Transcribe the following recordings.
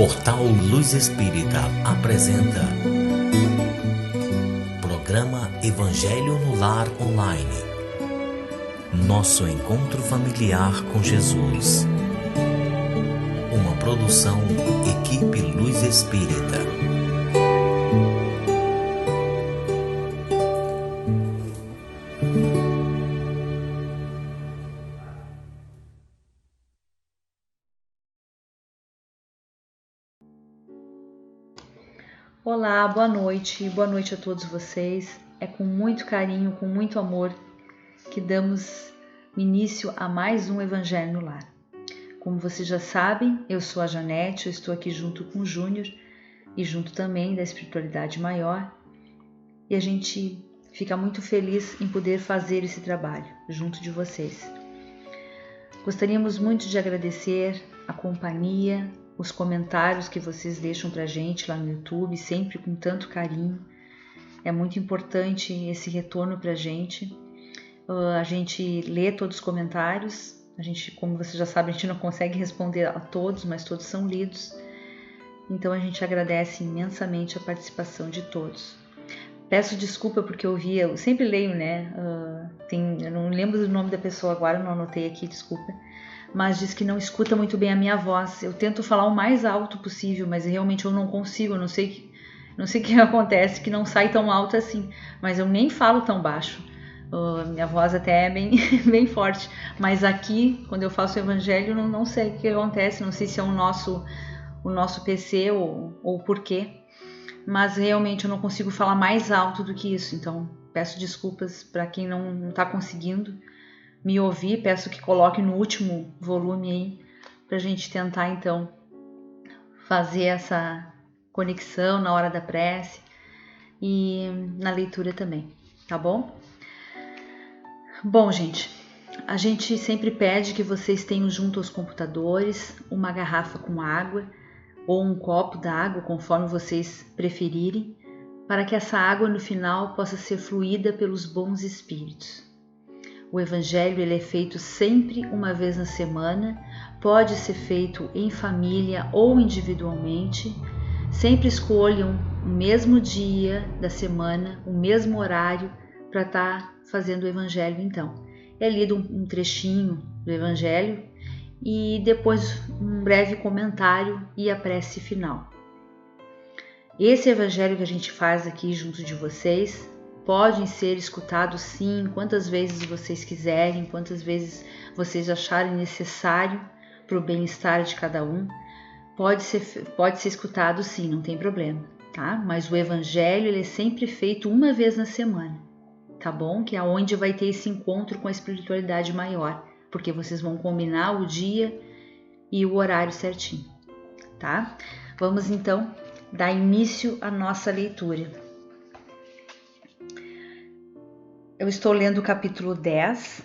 Portal Luz Espírita apresenta Programa Evangelho no Lar Online. Nosso encontro familiar com Jesus. Uma produção Equipe Luz Espírita. Olá, boa noite a todos vocês. É com muito carinho, com muito amor que damos início a mais um Evangelho no Lar. Como vocês já sabem, eu sou a Janete, eu estou aqui junto com o Júnior e junto também da Espiritualidade Maior, e a gente fica muito feliz em poder fazer esse trabalho junto de vocês. Gostaríamos muito de agradecer a companhia, os comentários que vocês deixam pra gente lá no YouTube, sempre com tanto carinho. É muito importante esse retorno pra gente. A gente lê todos os comentários. Como você já sabe, a gente não consegue responder a todos, mas todos são lidos. Então a gente agradece imensamente a participação de todos. Peço desculpa porque eu sempre leio, né? Eu não lembro do nome da pessoa agora, não anotei aqui, desculpa. Mas diz que não escuta muito bem a minha voz. Eu tento falar o mais alto possível, mas realmente eu não consigo. Eu não sei o que acontece, que não sai tão alto assim. Mas eu nem falo tão baixo. Minha voz até é bem, bem forte. Mas aqui, quando eu faço o evangelho, não sei o que acontece. Não sei se é o nosso PC ou o porquê. Mas realmente eu não consigo falar mais alto do que isso. Então, peço desculpas para quem não está conseguindo me ouvir, peço que coloque no último volume aí, pra gente tentar então fazer essa conexão na hora da prece e na leitura também, tá bom? Bom, gente, a gente sempre pede que vocês tenham junto aos computadores uma garrafa com água ou um copo d'água, conforme vocês preferirem, para que essa água no final possa ser fluída pelos bons espíritos. O Evangelho ele é feito sempre uma vez na semana, pode ser feito em família ou individualmente. Sempre escolham o mesmo dia da semana, o mesmo horário para estar fazendo o Evangelho então. É lido um trechinho do Evangelho e depois um breve comentário e a prece final. Esse Evangelho que a gente faz aqui junto de vocês podem ser escutados sim, quantas vezes vocês quiserem, quantas vezes vocês acharem necessário para o bem-estar de cada um. Pode ser escutado sim, não tem problema, tá? Mas o Evangelho ele é sempre feito uma vez na semana, tá bom? Que é onde vai ter esse encontro com a espiritualidade maior, porque vocês vão combinar o dia e o horário certinho, tá? Vamos então dar início à nossa leitura. Eu estou lendo o capítulo 10,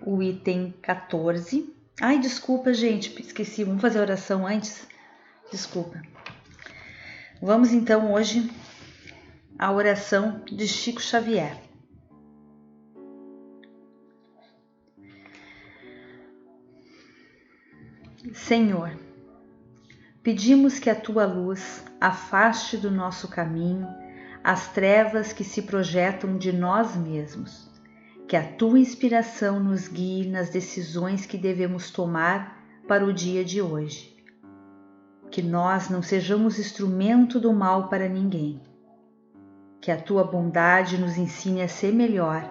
o item 14. Ai, desculpa, gente, esqueci. Vamos fazer a oração antes? Desculpa. Vamos então hoje à oração de Chico Xavier. Senhor, pedimos que a tua luz afaste do nosso caminho as trevas que se projetam de nós mesmos, que a tua inspiração nos guie nas decisões que devemos tomar para o dia de hoje, que nós não sejamos instrumento do mal para ninguém, que a tua bondade nos ensine a ser melhor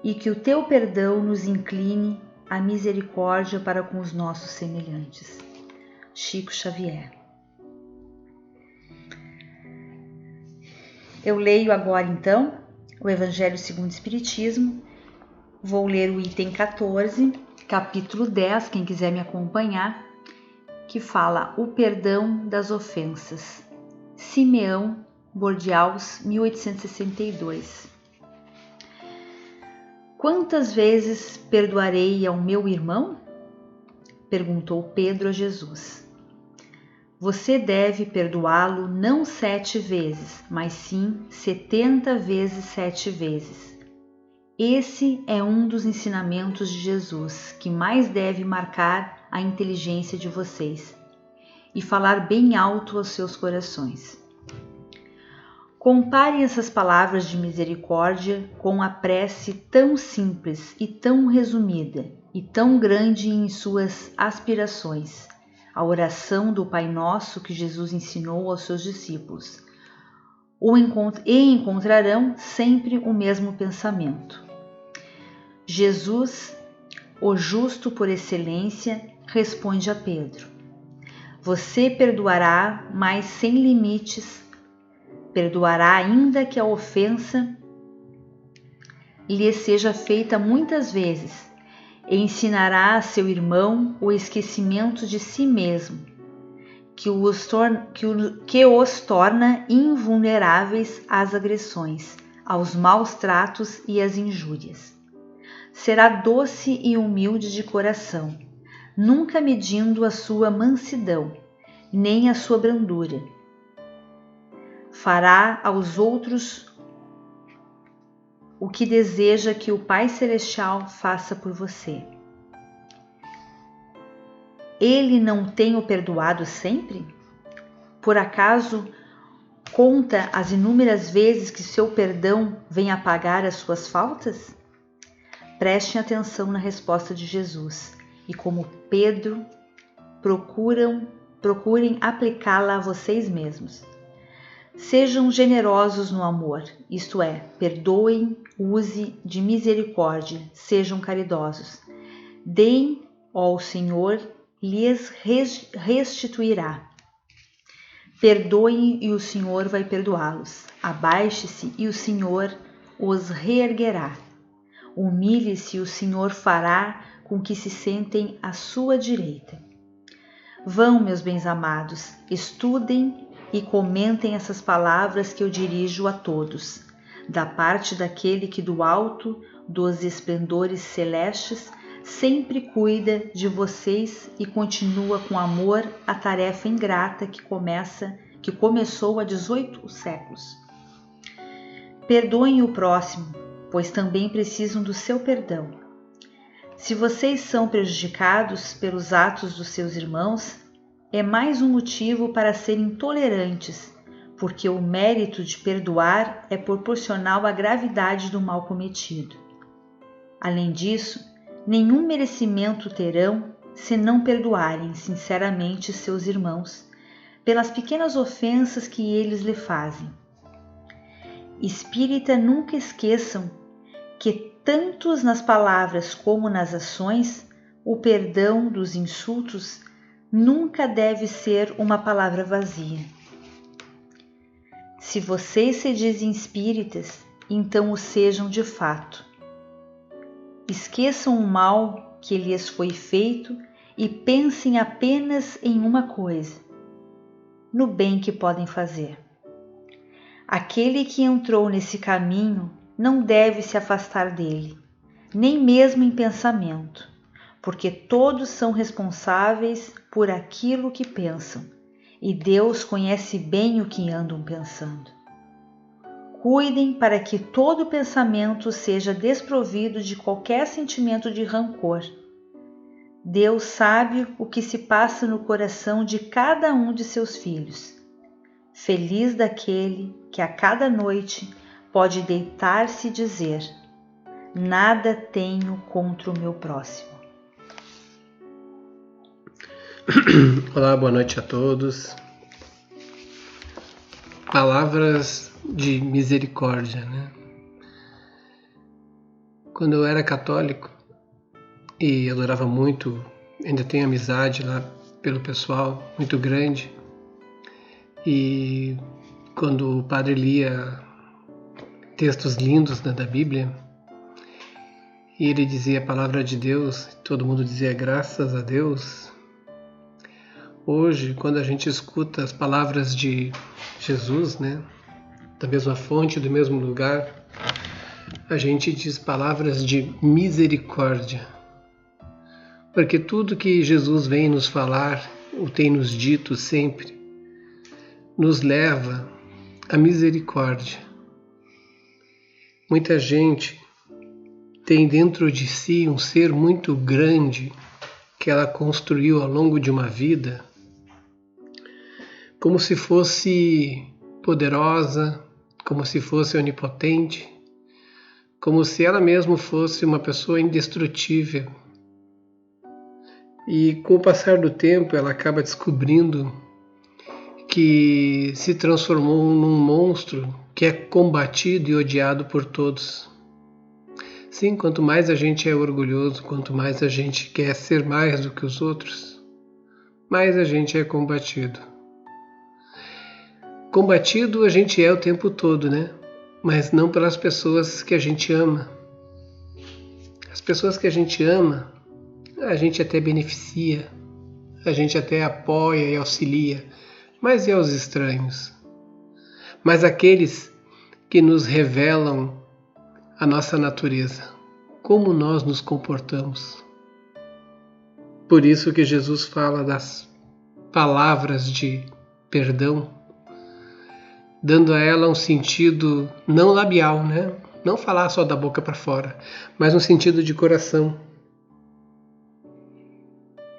e que o teu perdão nos incline à misericórdia para com os nossos semelhantes. Chico Xavier. Eu leio agora então o Evangelho segundo o Espiritismo, vou ler o item 14, capítulo 10, quem quiser me acompanhar, que fala o perdão das ofensas. Simeão Bordiaus, 1862. Quantas vezes perdoarei ao meu irmão? Perguntou Pedro a Jesus. Você deve perdoá-lo não 7 vezes, mas sim 70 vezes 7 vezes. Esse é um dos ensinamentos de Jesus que mais deve marcar a inteligência de vocês. e falar bem alto aos seus corações. Comparem essas palavras de misericórdia com a prece tão simples e tão resumida e tão grande em suas aspirações, a oração do Pai Nosso que Jesus ensinou aos seus discípulos. E encontrarão sempre o mesmo pensamento. Jesus, o justo por excelência, responde a Pedro: você perdoará, mas sem limites, perdoará ainda que a ofensa lhe seja feita muitas vezes, e ensinará a seu irmão o esquecimento de si mesmo, que os torna invulneráveis às agressões, aos maus tratos e às injúrias. Será doce e humilde de coração, nunca medindo a sua mansidão, nem a sua brandura. Fará aos outros o que deseja que o Pai Celestial faça por você. Ele não tem o perdoado sempre? Por acaso conta as inúmeras vezes que seu perdão vem apagar as suas faltas? Prestem atenção na resposta de Jesus e, como Pedro, procurem aplicá-la a vocês mesmos. Sejam generosos no amor, isto é, perdoem, use de misericórdia, sejam caridosos. Deem, ó Senhor, lhes restituirá. Perdoem e o Senhor vai perdoá-los. Abaixe-se e o Senhor os reerguerá. Humilhe-se e o Senhor fará com que se sentem à sua direita. Vão, meus bens amados, estudem e comentem essas palavras que eu dirijo a todos, da parte daquele que do alto dos esplendores celestes sempre cuida de vocês e continua com amor a tarefa ingrata que começou há 18 séculos. Perdoem o próximo, pois também precisam do seu perdão. Se vocês são prejudicados pelos atos dos seus irmãos, é mais um motivo para serem tolerantes, porque o mérito de perdoar é proporcional à gravidade do mal cometido. Além disso, nenhum merecimento terão se não perdoarem sinceramente seus irmãos pelas pequenas ofensas que eles lhe fazem. Espírita, nunca esqueçam que tanto nas palavras como nas ações, o perdão dos insultos nunca deve ser uma palavra vazia. Se vocês se dizem espíritas, então o sejam de fato. Esqueçam o mal que lhes foi feito e pensem apenas em uma coisa: no bem que podem fazer. Aquele que entrou nesse caminho não deve se afastar dele, nem mesmo em pensamento, porque todos são responsáveis por aquilo que pensam, e Deus conhece bem o que andam pensando. Cuidem para que todo pensamento seja desprovido de qualquer sentimento de rancor. Deus sabe o que se passa no coração de cada um de seus filhos. Feliz daquele que a cada noite pode deitar-se e dizer: nada tenho contra o meu próximo. Olá, boa noite a todos. Palavras de misericórdia, né? Quando eu era católico e adorava muito, ainda tenho amizade lá pelo pessoal muito grande, e quando o padre lia textos lindos da Bíblia e ele dizia a palavra de Deus, todo mundo dizia graças a Deus. Hoje, quando a gente escuta as palavras de Jesus, né, da mesma fonte, do mesmo lugar, a gente diz palavras de misericórdia. Porque tudo que Jesus vem nos falar, ou tem nos dito sempre, nos leva à misericórdia. Muita gente tem dentro de si um ser muito grande que ela construiu ao longo de uma vida, como se fosse poderosa, como se fosse onipotente, como se ela mesma fosse uma pessoa indestrutível. E com o passar do tempo ela acaba descobrindo que se transformou num monstro que é combatido e odiado por todos. Sim, quanto mais a gente é orgulhoso, quanto mais a gente quer ser mais do que os outros, mais a gente é combatido. Combatido a gente é o tempo todo, né? Mas não pelas pessoas que a gente ama. As pessoas que a gente ama, a gente até beneficia, a gente até apoia e auxilia, mas e aos estranhos? Mas aqueles que nos revelam a nossa natureza, como nós nos comportamos. Por isso que Jesus fala das palavras de perdão, dando a ela um sentido não labial, né? Não falar só da boca para fora, mas um sentido de coração.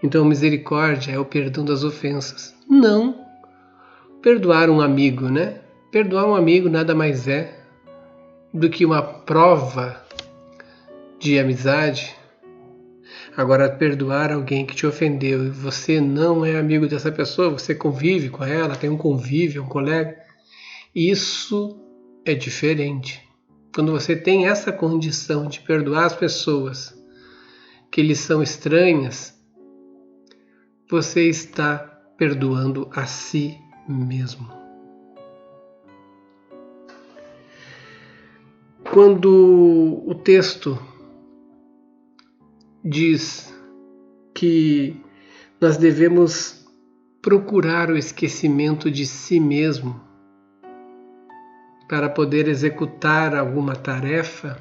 Então, misericórdia é o perdão das ofensas, não perdoar um amigo, né? Perdoar um amigo nada mais é do que uma prova de amizade. Agora, perdoar alguém que te ofendeu e você não é amigo dessa pessoa, você convive com ela, tem um convívio, um colega, isso é diferente. Quando você tem essa condição de perdoar as pessoas que lhe são estranhas, você está perdoando a si mesmo. Quando o texto diz que nós devemos procurar o esquecimento de si mesmo para poder executar alguma tarefa,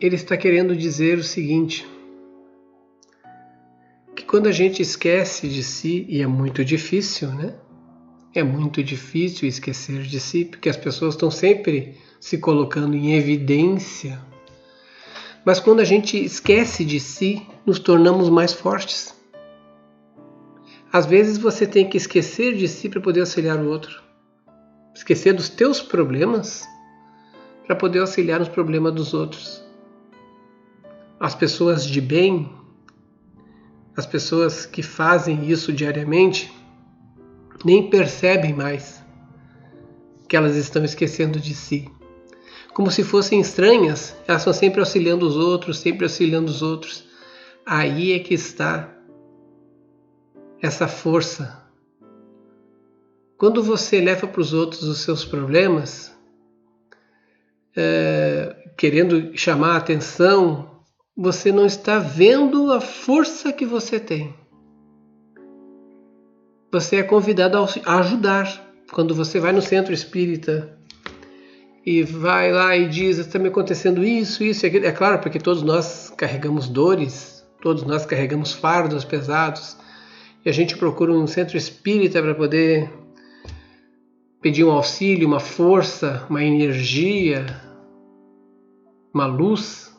ele está querendo dizer o seguinte, que quando a gente esquece de si, e é muito difícil, né? É muito difícil esquecer de si, porque as pessoas estão sempre se colocando em evidência. Mas quando a gente esquece de si, nos tornamos mais fortes. Às vezes você tem que esquecer de si para poder auxiliar o outro. Esquecer dos teus problemas para poder auxiliar nos problemas dos outros. As pessoas de bem, as pessoas que fazem isso diariamente, nem percebem mais que elas estão esquecendo de si. Como se fossem estranhas, elas estão sempre auxiliando os outros, sempre auxiliando os outros. Aí é que está essa força. Quando você leva para os outros os seus problemas, querendo chamar a atenção, você não está vendo a força que você tem. Você é convidado a ajudar. Quando você vai no centro espírita e vai lá e diz, está me acontecendo isso e aquilo. É claro, porque todos nós carregamos dores, todos nós carregamos fardos pesados, e a gente procura um centro espírita para poder pedir um auxílio, uma força, uma energia, uma luz.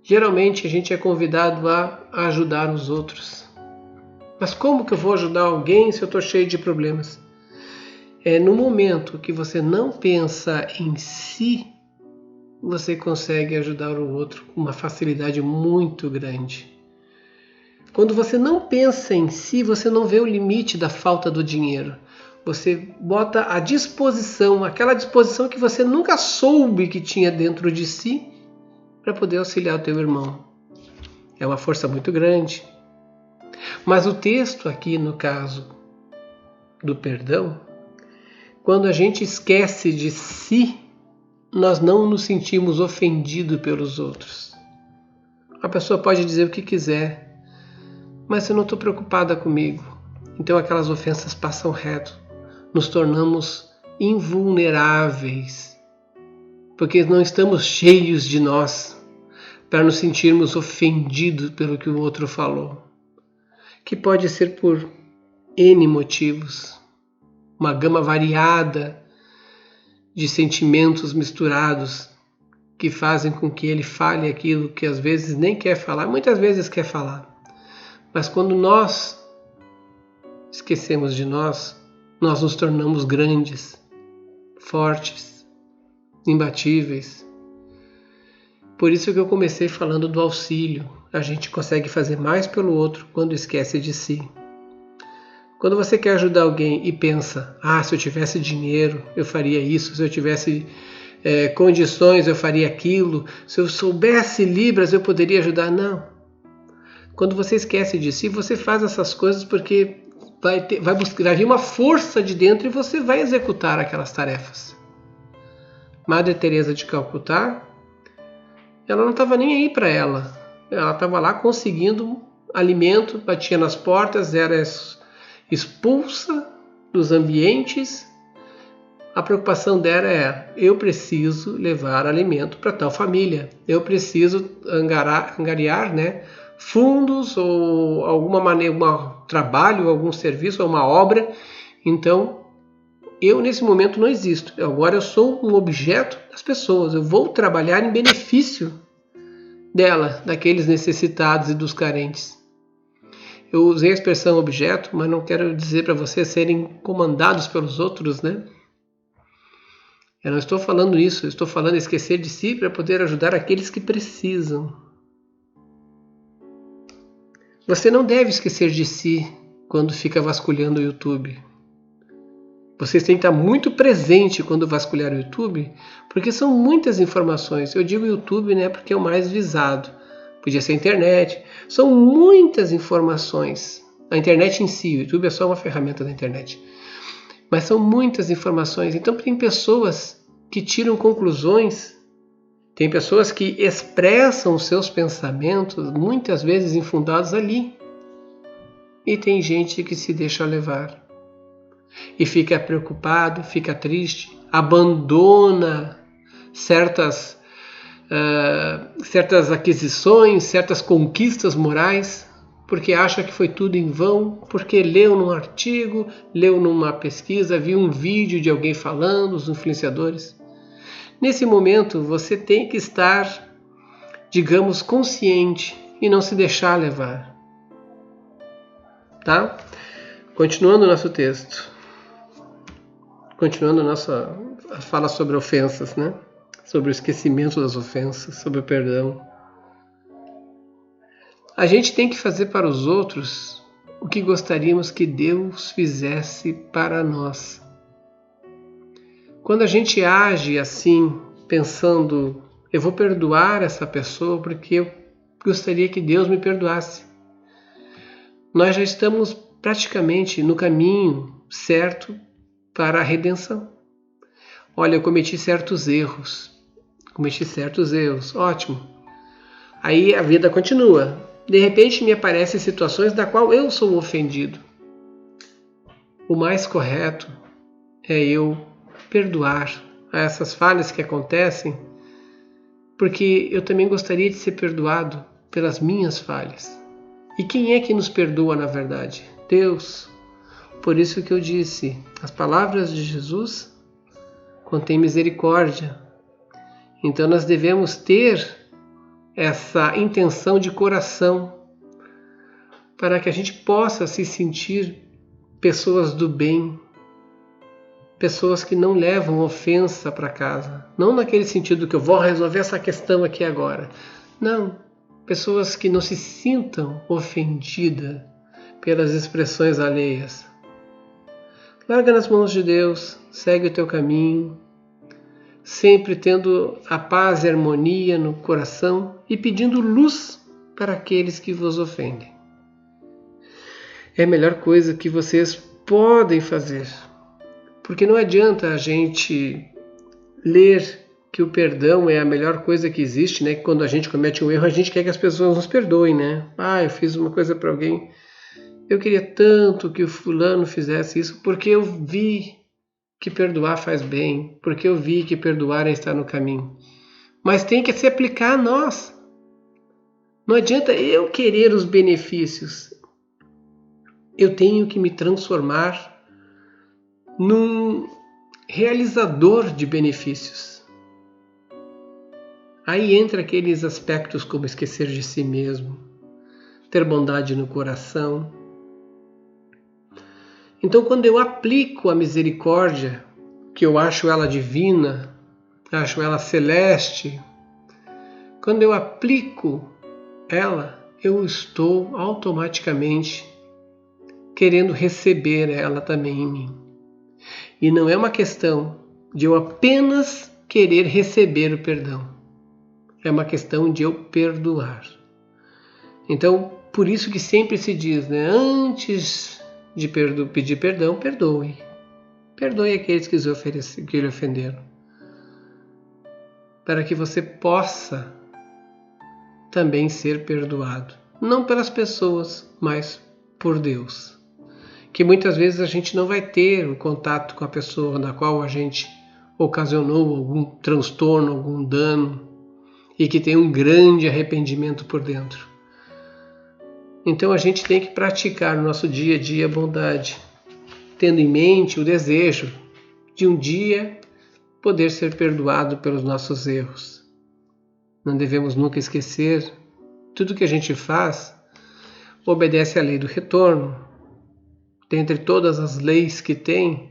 Geralmente a gente é convidado a ajudar os outros. Mas como que eu vou ajudar alguém se eu estou cheio de problemas? É no momento que você não pensa em si, você consegue ajudar o outro com uma facilidade muito grande. Quando você não pensa em si, você não vê o limite da falta do dinheiro. Você bota à disposição, aquela disposição que você nunca soube que tinha dentro de si, para poder auxiliar o teu irmão. É uma força muito grande. Mas o texto aqui, no caso do perdão, quando a gente esquece de si, nós não nos sentimos ofendidos pelos outros. A pessoa pode dizer o que quiser, mas eu não estou preocupada comigo. Então aquelas ofensas passam reto. Nos tornamos invulneráveis, porque não estamos cheios de nós para nos sentirmos ofendidos pelo que o outro falou, que pode ser por N motivos, uma gama variada de sentimentos misturados que fazem com que ele fale aquilo que às vezes nem quer falar, muitas vezes quer falar. Mas quando nós esquecemos de nós, nós nos tornamos grandes, fortes, imbatíveis. Por isso que eu comecei falando do auxílio. A gente consegue fazer mais pelo outro quando esquece de si. Quando você quer ajudar alguém e pensa, se eu tivesse dinheiro, eu faria isso, se eu tivesse condições, eu faria aquilo, se eu soubesse Libras, eu poderia ajudar. Não. Quando você esquece de si, você faz essas coisas porque vai vir uma força de dentro e você vai executar aquelas tarefas. Madre Teresa de Calcutá, ela não estava nem aí para ela. Ela estava lá conseguindo alimento, batia nas portas, era expulsa dos ambientes. A preocupação dela é: eu preciso levar alimento para tal família, eu preciso angariar, fundos ou alguma maneira, um trabalho, algum serviço, alguma obra. Então, eu nesse momento não existo. Agora eu sou um objeto das pessoas. Eu vou trabalhar em benefício dela, daqueles necessitados e dos carentes. Eu usei a expressão objeto, mas não quero dizer para vocês serem comandados pelos outros, Eu não estou falando isso, eu estou falando esquecer de si para poder ajudar aqueles que precisam. Você não deve esquecer de si quando fica vasculhando o YouTube. Vocês têm que estar muito presente quando vasculhar o YouTube, porque são muitas informações. Eu digo YouTube, porque é o mais visado. Podia ser a internet. São muitas informações. A internet em si, o YouTube é só uma ferramenta da internet. Mas são muitas informações. Então tem pessoas que tiram conclusões, tem pessoas que expressam os seus pensamentos, muitas vezes infundados ali. E tem gente que se deixa levar. E fica preocupado, fica triste, abandona certas aquisições, certas conquistas morais, porque acha que foi tudo em vão, porque leu num artigo, leu numa pesquisa, viu um vídeo de alguém falando, os influenciadores. Nesse momento, você tem que estar, digamos, consciente e não se deixar levar. Tá? Continuando o nosso texto. Continuando a nossa fala sobre ofensas, Sobre o esquecimento das ofensas, sobre o perdão. A gente tem que fazer para os outros o que gostaríamos que Deus fizesse para nós. Quando a gente age assim, pensando, eu vou perdoar essa pessoa porque eu gostaria que Deus me perdoasse, nós já estamos praticamente no caminho certo para a redenção. Olha, eu cometi certos erros, ótimo. Aí a vida continua. De repente me aparecem situações da qual eu sou ofendido. O mais correto é eu perdoar essas falhas que acontecem, porque eu também gostaria de ser perdoado pelas minhas falhas. E quem é que nos perdoa na verdade? Deus. Por isso que eu disse, as palavras de Jesus contêm misericórdia. Então nós devemos ter essa intenção de coração para que a gente possa se sentir pessoas do bem, pessoas que não levam ofensa para casa. Não naquele sentido que eu vou resolver essa questão aqui agora. Não, pessoas que não se sintam ofendidas pelas expressões alheias. Larga nas mãos de Deus, segue o teu caminho, sempre tendo a paz e a harmonia no coração e pedindo luz para aqueles que vos ofendem. É a melhor coisa que vocês podem fazer, porque não adianta a gente ler que o perdão é a melhor coisa que existe, que quando a gente comete um erro, a gente quer que as pessoas nos perdoem, eu fiz uma coisa para alguém, eu queria tanto que o fulano fizesse isso, porque eu vi que perdoar faz bem, porque eu vi que perdoar é estar no caminho. Mas tem que se aplicar a nós. Não adianta eu querer os benefícios. Eu tenho que me transformar num realizador de benefícios. Aí entra aqueles aspectos como esquecer de si mesmo, ter bondade no coração, Então, quando eu aplico a misericórdia, que eu acho ela divina, acho ela celeste, quando eu aplico ela, eu estou automaticamente querendo receber ela também em mim. E não é uma questão de eu apenas querer receber o perdão. É uma questão de eu perdoar. Então, por isso que sempre se diz, né? Antes de pedir perdão, perdoe. Perdoe aqueles que lhe ofenderam. Para que você possa também ser perdoado. Não pelas pessoas, mas por Deus. Que muitas vezes a gente não vai ter o contato com a pessoa na qual a gente ocasionou algum transtorno, algum dano, e que tem um grande arrependimento por dentro. Então a gente tem que praticar no nosso dia a dia a bondade, tendo em mente o desejo de um dia poder ser perdoado pelos nossos erros. Não devemos nunca esquecer, tudo que a gente faz obedece à lei do retorno. Dentre todas as leis que tem,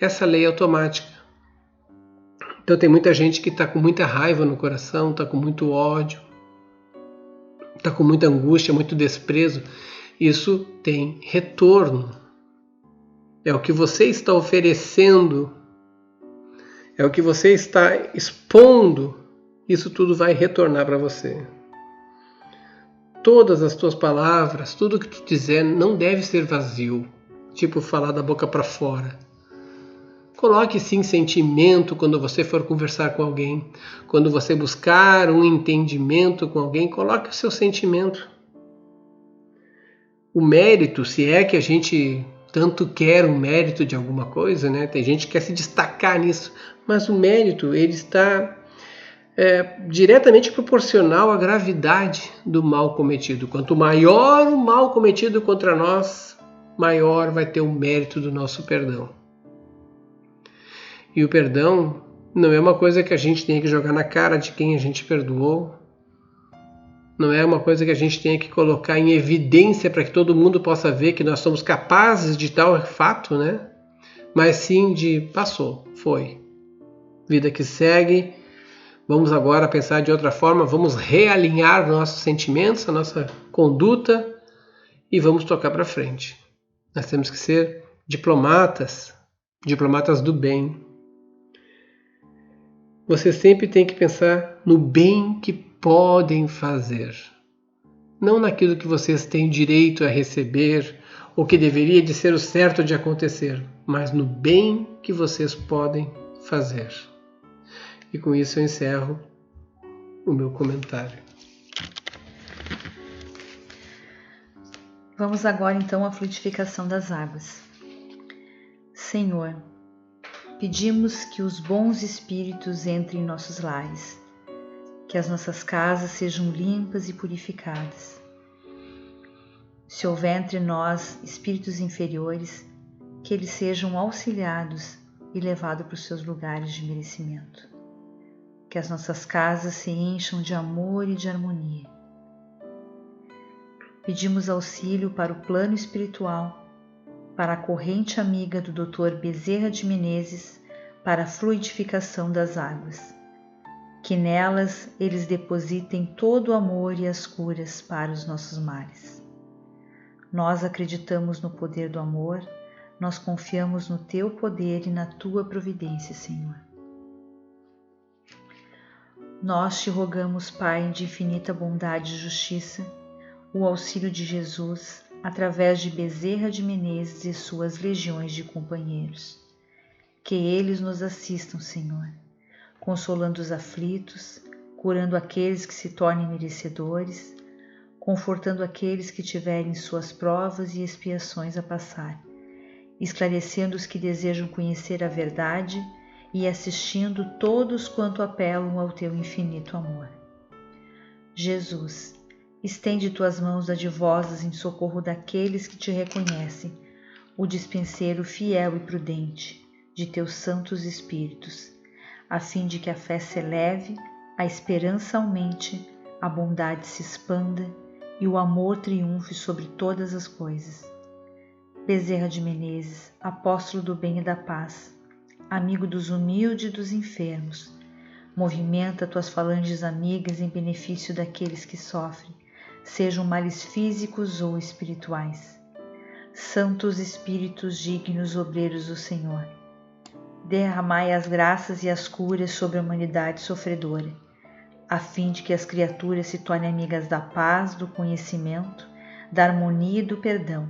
essa lei é automática. Então tem muita gente que está com muita raiva no coração, está com muito ódio, está com muita angústia, muito desprezo. Isso tem retorno. É o que você está oferecendo, é o que você está expondo. Isso tudo vai retornar para você. Todas as tuas palavras, tudo que tu dizer não deve ser vazio, tipo falar da boca para fora. Coloque sim sentimento quando você for conversar com alguém. Quando você buscar um entendimento com alguém, coloque o seu sentimento. O mérito, se é que a gente tanto quer um mérito de alguma coisa, né? Tem gente que quer se destacar nisso, mas o mérito ele está diretamente proporcional à gravidade do mal cometido. Quanto maior o mal cometido contra nós, maior vai ter o mérito do nosso perdão. E o perdão não é uma coisa que a gente tenha que jogar na cara de quem a gente perdoou. Não é uma coisa que a gente tenha que colocar em evidência para que todo mundo possa ver que nós somos capazes de tal fato, né? Mas sim de passou, foi. Vida que segue. Vamos agora pensar de outra forma, vamos realinhar nossos sentimentos, a nossa conduta e vamos tocar para frente. Nós temos que ser diplomatas do bem. Você sempre tem que pensar no bem que podem fazer, não naquilo que vocês têm direito a receber ou que deveria de ser o certo de acontecer, mas no bem que vocês podem fazer. E com isso eu encerro o meu comentário. Vamos agora então à fluidificação das águas. Senhor, pedimos que os bons espíritos entrem em nossos lares, que as nossas casas sejam limpas e purificadas. Se houver entre nós espíritos inferiores, que eles sejam auxiliados e levados para os seus lugares de merecimento. Que as nossas casas se encham de amor e de harmonia. Pedimos auxílio para o plano espiritual, para a corrente amiga do Dr. Bezerra de Menezes, para a fluidificação das águas. Que nelas eles depositem todo o amor e as curas para os nossos males. Nós acreditamos no poder do amor, nós confiamos no Teu poder e na Tua providência, Senhor. Nós te rogamos, Pai, de infinita bondade e justiça, o auxílio de Jesus, através de Bezerra de Menezes e suas legiões de companheiros. Que eles nos assistam, Senhor, consolando os aflitos, curando aqueles que se tornem merecedores, confortando aqueles que tiverem suas provas e expiações a passar, esclarecendo os que desejam conhecer a verdade e assistindo todos quanto apelam ao Teu infinito amor. Jesus, estende Tuas mãos dadivosas em socorro daqueles que Te reconhecem, o dispenseiro fiel e prudente de Teus santos espíritos, a fim de que a fé se eleve, a esperança aumente, a bondade se expanda e o amor triunfe sobre todas as coisas. Bezerra de Menezes, apóstolo do bem e da paz, amigo dos humildes e dos enfermos, movimenta tuas falanges amigas em benefício daqueles que sofrem, sejam males físicos ou espirituais. Santos Espíritos dignos obreiros do Senhor, derramai as graças e as curas sobre a humanidade sofredora, a fim de que as criaturas se tornem amigas da paz, do conhecimento, da harmonia e do perdão,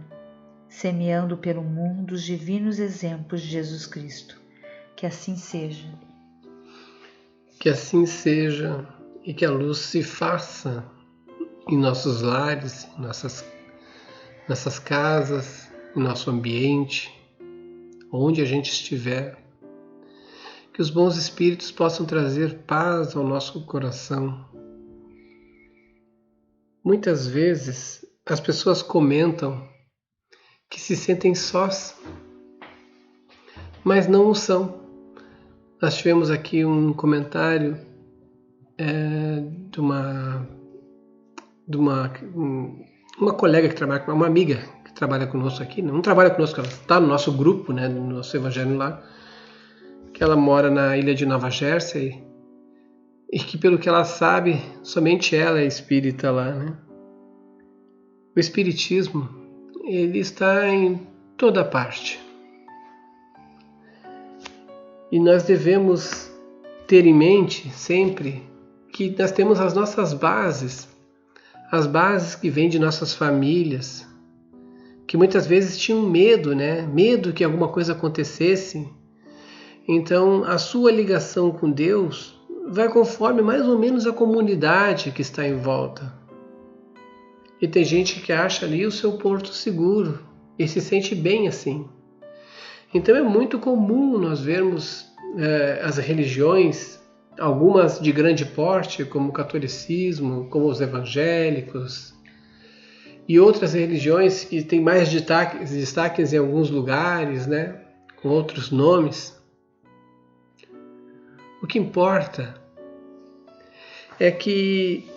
semeando pelo mundo os divinos exemplos de Jesus Cristo. Que assim seja. Que assim seja e que a luz se faça em nossos lares, em nossas casas, em nosso ambiente, onde a gente estiver. Que os bons espíritos possam trazer paz ao nosso coração. Muitas vezes as pessoas comentam que se sentem sós, mas não o são. Nós tivemos aqui um comentário de uma colega que trabalha, uma amiga que trabalha conosco aqui, não trabalha conosco, ela está no nosso grupo, né, no nosso Evangelho no Lar, que ela mora na ilha de Nova Jersey e que, pelo que ela sabe, somente ela é espírita lá, né? O espiritismo, ele está em toda parte. E nós devemos ter em mente sempre que nós temos as nossas bases, as bases que vêm de nossas famílias, que muitas vezes tinham medo, né? Medo que alguma coisa acontecesse. Então, a sua ligação com Deus vai conforme mais ou menos a comunidade que está em volta. E tem gente que acha ali o seu porto seguro e se sente bem assim. Então é muito comum nós vermos as religiões, algumas de grande porte, como o catolicismo, como os evangélicos, e outras religiões que têm mais destaques em alguns lugares, né, com outros nomes. O que importa é que,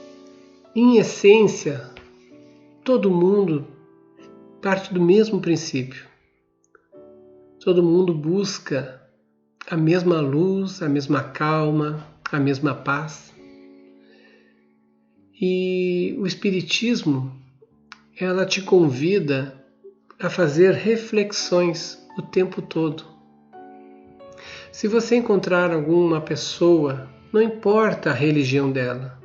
em essência, todo mundo parte do mesmo princípio. Todo mundo busca a mesma luz, a mesma calma, a mesma paz. E o Espiritismo, ela te convida a fazer reflexões o tempo todo. Se você encontrar alguma pessoa, não importa a religião dela,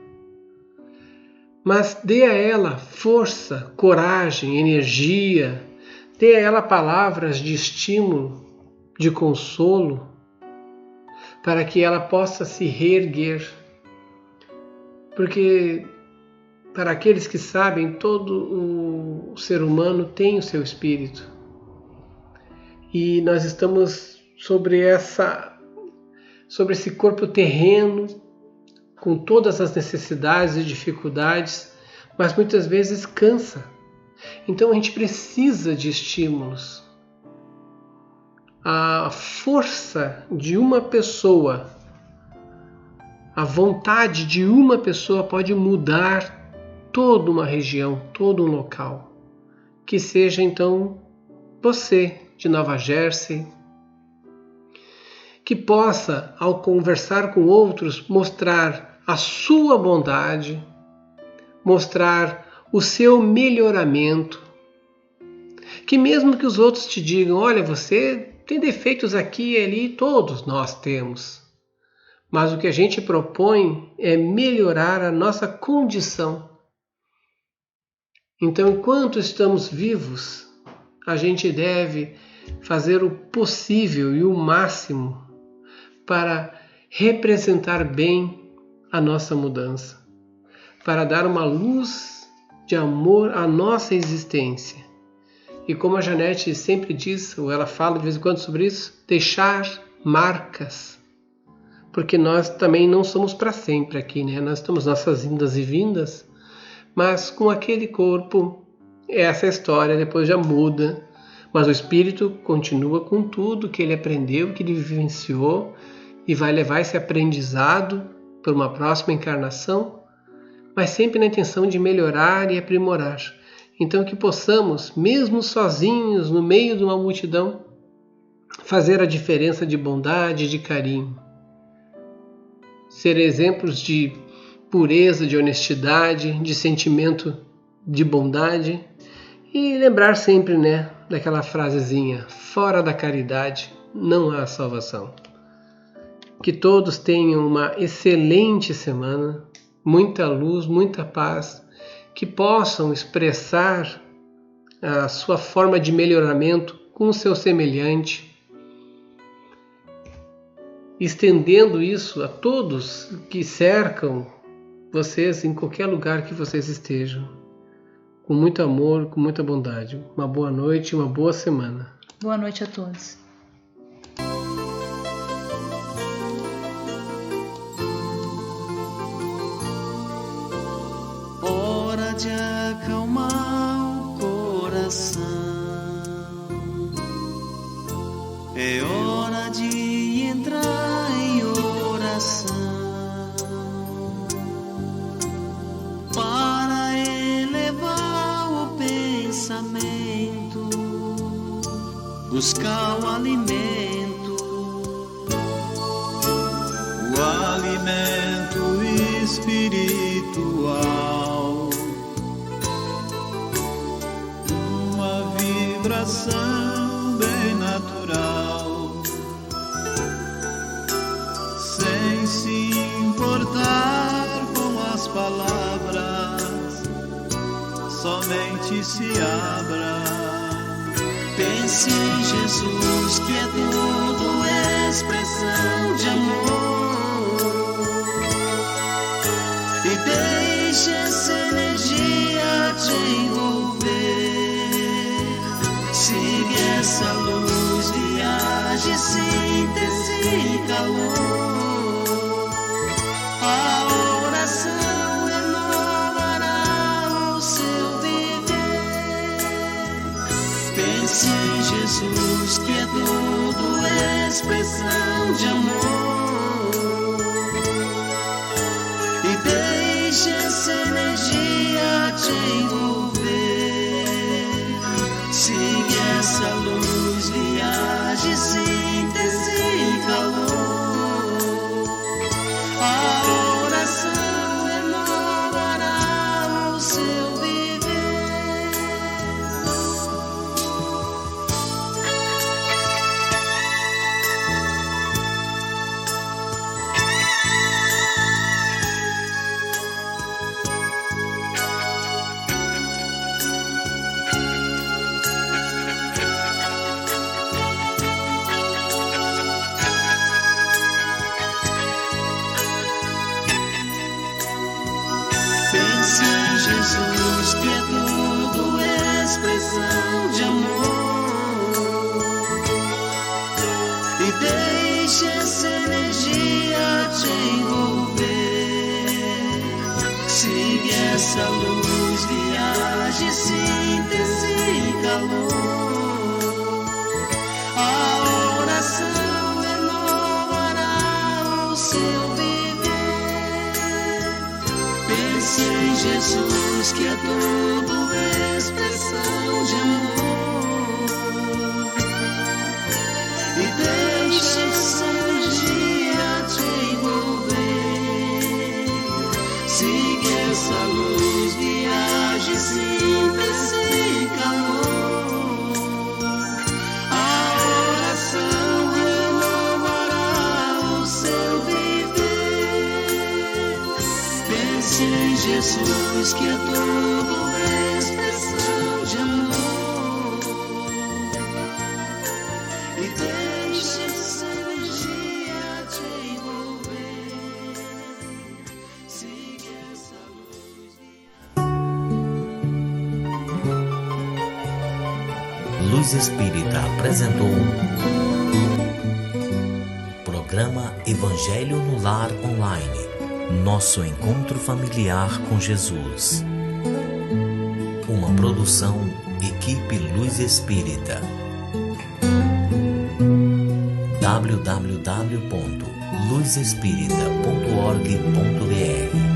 mas dê a ela força, coragem, energia, dê a ela palavras de estímulo, de consolo, para que ela possa se reerguer. Porque, para aqueles que sabem, todo o ser humano tem o seu espírito. E nós estamos sobre esse corpo terreno, com todas as necessidades e dificuldades, mas muitas vezes cansa. Então a gente precisa de estímulos. A força de uma pessoa, a vontade de uma pessoa pode mudar toda uma região, todo um local. Que seja então você de Nova Jersey, que possa, ao conversar com outros, mostrar a sua bondade, mostrar o seu melhoramento, que mesmo que os outros te digam, olha, você tem defeitos aqui e ali, todos nós temos, mas o que a gente propõe é melhorar a nossa condição. Então, enquanto estamos vivos, a gente deve fazer o possível e o máximo para representar bem a nossa mudança, para dar uma luz de amor à nossa existência. E como a Janete sempre diz, ou ela fala de vez em quando sobre isso, deixar marcas. Porque nós também não somos para sempre aqui, né? Nós temos nossas indas e vindas, mas com aquele corpo, essa história depois já muda. Mas o espírito continua com tudo que ele aprendeu, que ele vivenciou, e vai levar esse aprendizado para uma próxima encarnação, mas sempre na intenção de melhorar e aprimorar. Então que possamos, mesmo sozinhos, no meio de uma multidão, fazer a diferença de bondade e de carinho. Ser exemplos de pureza, de honestidade, de sentimento de bondade. E lembrar sempre, daquela frasezinha: fora da caridade não há salvação. Que todos tenham uma excelente semana, muita luz, muita paz, que possam expressar a sua forma de melhoramento com o seu semelhante, estendendo isso a todos que cercam vocês em qualquer lugar que vocês estejam, com muito amor, com muita bondade. Uma boa noite e uma boa semana. Boa noite a todos. Hora de acalmar o coração, é hora de entrar em oração, para elevar o pensamento, buscar o alimento espiritual, uma vibração bem natural, sem se importar com as palavras, somente se abra. Pense em Jesus, que é tudo expressão de amor, e deixe essa energia te envolver. Siga essa luz, viaje, síntese e calor. A oração renovará o seu viver. Pense em Jesus, que é tudo expressão de amor, e deixe essa energia te envolver. Siga essa luz, viaje, síntese e calor. A oração renovará o seu viver. Pense em Jesus, que é tudo expressão de amor, e deixe essa energia te envolver. Siga essa luz, viaje, síntese e calor. A oração renovará o seu viver. Pense em Jesus, que é tudo expressão de amor, e deixe essa energia te envolver. Siga essa luz, viaje, síntese e calor. A oração renovará o seu viver. Pense em Jesus, que é tudo expressão de amor, e deixe essa energia te envolver. Siga essa luz. Luz Espírita apresentou Programa Evangelho no Lar Online. Nosso encontro familiar com Jesus. Uma produção Equipe Luz Espírita. www.luzespírita.org.br